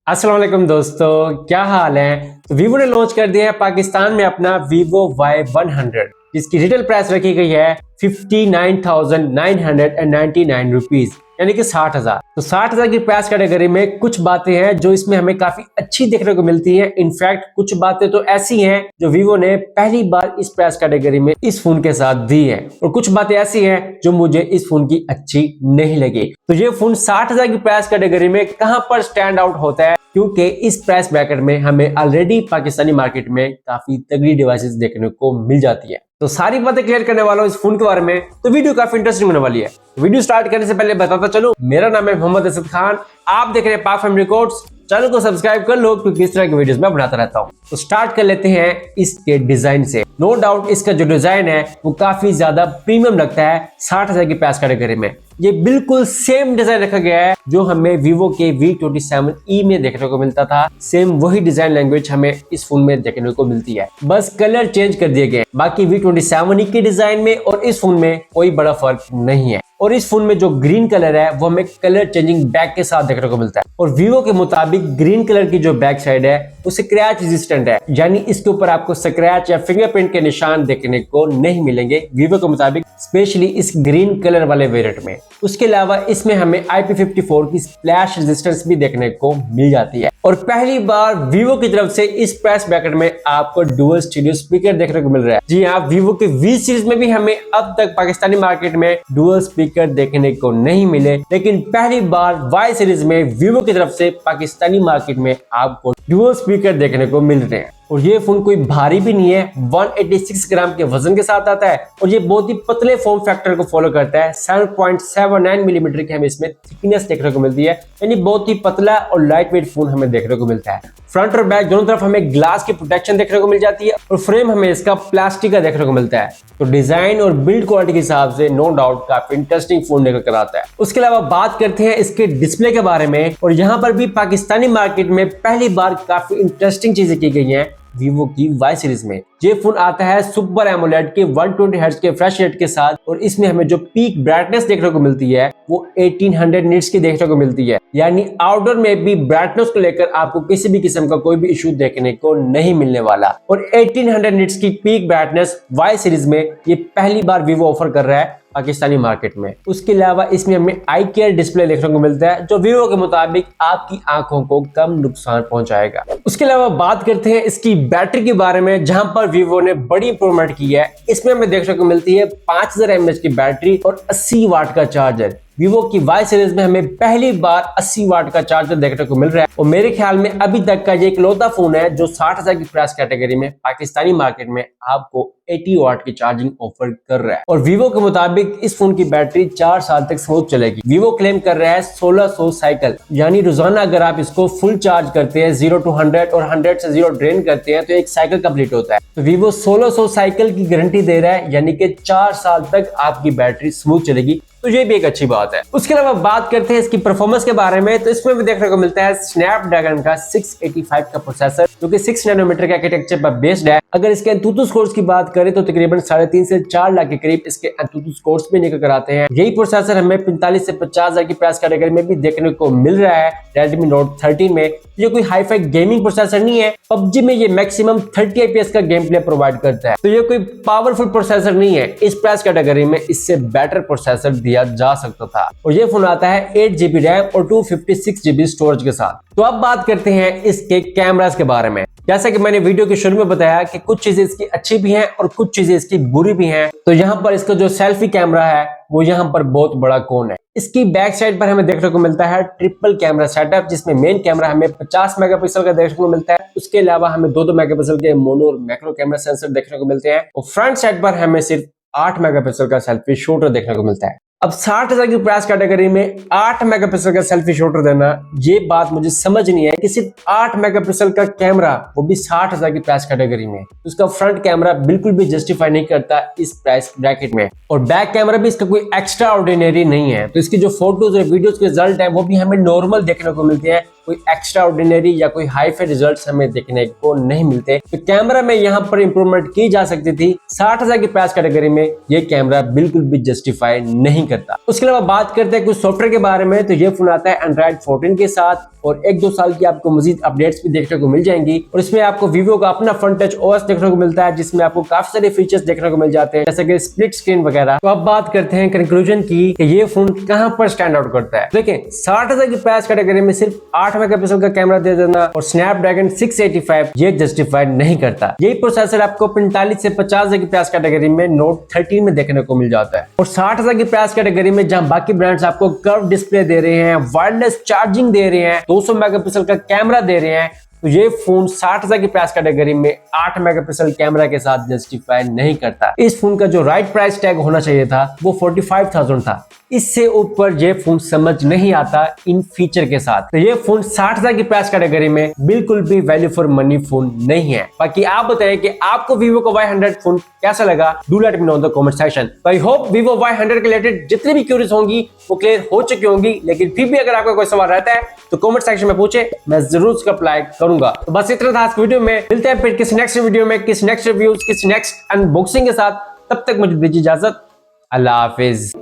अस्सलाम वालेकुम दोस्तों, क्या हाल है। तो वीवो ने लॉन्च कर दिया है पाकिस्तान में अपना Vivo Y100 जिसकी रिटेल प्राइस रखी गई है 59,999 रुपीज यानी कि 60,000। तो 60,000 की प्राइस कैटेगरी में कुछ बातें हैं जो इसमें हमें काफी अच्छी देखने को मिलती हैं। इनफैक्ट कुछ बातें तो ऐसी हैं जो वीवो ने पहली बार इस प्राइस कैटेगरी में इस फोन के साथ दी है, और कुछ बातें ऐसी हैं जो मुझे इस फोन की अच्छी नहीं लगी। तो ये फोन 60,000 की प्राइस कैटेगरी में कहां पर स्टैंड आउट होता है, क्योंकि इस प्राइस ब्रैकेट में हमें ऑलरेडी पाकिस्तानी मार्केट में काफी तगड़ी डिवाइसेस देखने को मिल जाती है। तो सारी बातें क्लियर करने वाला हूं इस फोन के बारे में, तो वीडियो काफी इंटरेस्टिंग होने वाली है। वीडियो स्टार्ट करने से पहले बताता चलूं, मेरा नाम है मोहम्मद असद खान, आप देख रहे हैं पाक फैमिली रिकॉर्ड्स। चैनल को सब्सक्राइब कर लो क्योंकि इस तरह की वीडियोस मैं बनाता रहता हूं। तो स्टार्ट कर लेते हैं इसके डिजाइन से। नो डाउट इसका जो डिजाइन है वो काफी ज्यादा प्रीमियम लगता है 60,000 की प्राइस कैटेगरी में। ये बिल्कुल सेम डिजाइन रखा गया है जो हमें वीवो के V27e में देखने को मिलता था। सेम वही डिजाइन लैंग्वेज हमें इस फोन में देखने को मिलती है, बस कलर चेंज कर दिए गए। बाकी V27e के डिजाइन में और इस फोन में कोई बड़ा फर्क नहीं है। और इस फोन में जो ग्रीन कलर है वो हमें कलर चेंजिंग बैक के साथ देखने को मिलता है, और वीवो के मुताबिक ग्रीन कलर की जो बैक साइड है वो स्क्रैच रेजिस्टेंट है, यानी इसके ऊपर आपको स्क्रैच या फिंगरप्रिंट के निशान देखने को नहीं मिलेंगे वीवो के मुताबिक, स्पेशली इस ग्रीन कलर वाले वेरिएंट में। उसके अलावा इसमें हमें IP54 की स्प्लैश रेजिस्टेंस भी देखने को मिल जाती है। और पहली बार वीवो की तरफ से इस प्राइस ब्रैकेट में आपको डुअल स्टीरियो स्पीकर देखने को मिल रहा है। जी हाँ, वीवो के V सीरीज में भी हमें अब तक पाकिस्तानी मार्केट में डुअल स्पीकर देखने को नहीं मिले, लेकिन पहली बार Y सीरीज में वीवो की तरफ से पाकिस्तानी मार्केट में आपको डुअल स्पीकर देखने को मिल रहे हैं। और ये फोन कोई भारी भी नहीं है, 186 ग्राम के वजन के साथ आता है, और ये बहुत ही पतले फॉर्म फैक्टर को फॉलो करता है। 7.79 मिलीमीटर की हमें इसमें थिकनेस देखने को मिलती है, यानी बहुत ही पतला और लाइट वेट फोन हमें देखने को मिलता है। फ्रंट और बैक दोनों तरफ हमें ग्लास की प्रोटेक्शन देखने को मिल जाती है, और फ्रेम हमें इसका प्लास्टिक का देखने को मिलता है। तो डिजाइन और बिल्ड क्वालिटी के हिसाब से नो डाउट काफी इंटरेस्टिंग फोन निकल कर आता है। उसके अलावा बात करते हैं इसके डिस्प्ले के बारे में, और यहाँ पर भी पाकिस्तानी मार्केट में पहली बार काफी इंटरेस्टिंग चीजें की गई हैं वीवो की Y सीरीज में। ये फोन आता है सुपर एमोलेड के 120 हर्ट्ज के फ्रेश रेट के साथ, और इसमें हमें जो पीक ब्राइटनेस देखने को मिलती है वो 1800 निट्स की देखने को मिलती है, यानी आउटडोर में भी ब्राइटनेस को लेकर आपको किसी भी किस्म का कोई भी इशू देखने को नहीं मिलने वाला। और 1800 निट्स की पीक ब्राइटनेस Y सीरीज में ये पहली बार वीवो ऑफर कर रहा है पाकिस्तानी मार्केट में। उसके अलावा इसमें हमें आई केयर डिस्प्ले देखने को मिलता है जो वीवो के मुताबिक आपकी आंखों को कम नुकसान पहुंचाएगा। उसके अलावा बात करते हैं इसकी बैटरी के बारे में, जहां पर वीवो ने बड़ी इंप्रूवमेंट की है। इसमें हमें देखने को मिलती है 5000 mAh की बैटरी और 80 वाट का चार्जर। वीवो की Y सीरीज में हमें पहली बार 80 वाट का चार्जर देखने को मिल रहा है, और मेरे ख्याल में अभी तक का ये इकलौता फोन है जो 60,000 की प्राइस कैटेगरी में पाकिस्तानी मार्केट में आपको 80 वाट की चार्जिंग ऑफर कर रहा है। और वीवो के मुताबिक इस फोन की बैटरी 4 साल तक स्मूथ चलेगी। वीवो क्लेम कर रहा है 1600 साइकिल, यानी रोजाना अगर आप इसको फुल चार्ज करते हैं 0 to 100 और 100 से 0 ड्रेन करते हैं तो एक साइकिल कंप्लीट होता है। तो वीवो 1600 साइकिल की गारंटी दे रहा है, यानी कि 4 साल तक आपकी बैटरी स्मूथ चलेगी, तो ये भी एक अच्छी बात है। उसके अलावा बात करते हैं इसकी परफॉर्मेंस के बारे में, तो इसमें भी देखने को मिलता है स्नैपड्रैगन का 685 का प्रोसेसर जो कि 6 नैनोमीटर के आर्किटेक्चर पर बेस्ड है। अगर इसके एंतुतु स्कोर्स की बात करें तो तकरीबन 3.5 से 4 लाख के करीब इसके एंतुतु स्कोर्स भी निकल कर आते हैं। यही प्रोसेसर हमें 45 से 50,000 की प्राइस कैटेगरी में भी देखने को मिल रहा है Redmi Note 13 में। ये कोई हाईफाई गेमिंग प्रोसेसर नहीं है, PUBG में ये मैक्सिमम 30 FPS का गेम प्ले प्रोवाइड करता है, तो ये कोई पावरफुल प्रोसेसर नहीं है। इस प्राइस कैटेगरी में इससे बेटर प्रोसेसर दिया जा सकता था। और ये फोन आता है 8GB रैम और 256GB स्टोरेज के साथ। तो अब बात करते हैं इसके कैमरास के बारे में। जैसा कि मैंने वीडियो के शुरू में बताया कि कुछ चीजें इसकी अच्छी भी हैं और कुछ चीजें इसकी बुरी भी हैं। तो यहाँ पर इसका जो सेल्फी कैमरा है वो यहाँ पर बहुत बड़ा कौन है। इसकी बैक साइड पर हमें देखने को मिलता है ट्रिपल कैमरा सेटअप, जिसमें मेन कैमरा हमें 50 मेगापिक्सल का देखने को मिलता है। उसके अलावा हमें 2 मेगापिक्सल के मोनो और मैक्रो कैमरा सेंसर देखने को मिलते हैं, और फ्रंट साइड पर हमें सिर्फ 8 मेगापिक्सल का सेल्फी शूटर देखने को मिलता है। अब 60,000 की प्राइस कैटेगरी में 8 मेगापिक्सल का सेल्फी शूटर देना, ये बात मुझे समझ नहीं है कि सिर्फ 8 मेगापिक्सल का कैमरा, वो भी 60,000 की प्राइस कैटेगरी में, उसका फ्रंट कैमरा बिल्कुल भी जस्टिफाई नहीं करता इस प्राइस ब्रैकेट में। और बैक कैमरा भी इसका कोई एक्स्ट्रा ऑर्डिनरी नहीं है। तो इसकी जो फोटोज और वीडियोज के रिजल्ट है वो भी हमें नॉर्मल देखने को मिलते हैं, कोई एक्स्ट्रा ऑर्डिनरी या कोई हाई फाई रिजल्ट्स हमें देखने को नहीं मिलते। तो कैमरा में यहाँ पर इंप्रूवमेंट की जा सकती थी। 60,000 की प्राइस कैटेगरी में ये कैमरा बिल्कुल भी जस्टिफाई नहीं करता। उसके अलावा बात करते हैं कुछ सॉफ्टवेयर के बारे में, तो ये फोन आता है एंड्रॉइड 14 के साथ और 1-2 साल की आपको मजीद अपडेट्स भी देखने को मिल जाएंगी। और इसमें आपको वीवो का अपना फ्रंट टच ओएस देखने को मिलता है, जिसमें आपको काफी सारे फीचर्स देखने को मिल जाते हैं, जैसे कि स्प्लिट स्क्रीन वगैरह। तो अब बात करते हैं कंक्लूजन की कि ये फोन कहां पर स्टैंड आउट करता है। देखिए 60,000 की प्राइस कैटेगरी में सिर्फ 8 मेगापिक्सल का कैमरा दे देना और स्नैपड्रैगन 685 ये जस्टिफाई नहीं करता। यही प्रोसेसर आपको 45 से 50,000 की प्राइस कैटेगरी में नोट 13 में देखने को मिल जाता है। और 60,000 की प्राइस कैटेगरी में जहां बाकी ब्रांड्स आपको कर्व डिस्प्ले दे रहे हैं, वायरलेस चार्जिंग दे रहे हैं, 200 मेगापिक्सल का कैमरा दे रहे हैं, तो ये फोन 60,000 की प्राइस कैटेगरी में 8 मेगापिक्सल कैमरा के साथ जस्टिफाई नहीं करता। इस फोन का जो राइट प्राइस टैग होना चाहिए था वो 45,000 था। इससे ऊपर ये फोन समझ नहीं आता इन फीचर के साथ। तो ये फोन 60,000 की प्राइस कैटेगरी में बिल्कुल भी वैल्यू फॉर मनी फोन नहीं है। बाकी आप बताइए कि आपको वीवो का Y100 फोन कैसा लगा, do let me know in the comment section. I hope Vivo Y100 के रिलेटेड जितनी भी क्यूरीज होंगी वो क्लियर हो चुकी होंगी, लेकिन फिर भी अगर आपका कोई सवाल रहता है तो कमेंट सेक्शन में पूछे, मैं जरूर उसका रिप्लाई करूंगा। तो बस इतना था आज वीडियो में। मिलते हैं फिर किसी नेक्स्ट वीडियो में, किसी नेक्स्ट रिव्यूज, किसी नेक्स्ट अनबॉक्सिंग के साथ। तब तक मुझे दीजिए इजाजत। अल्लाह हाफिज।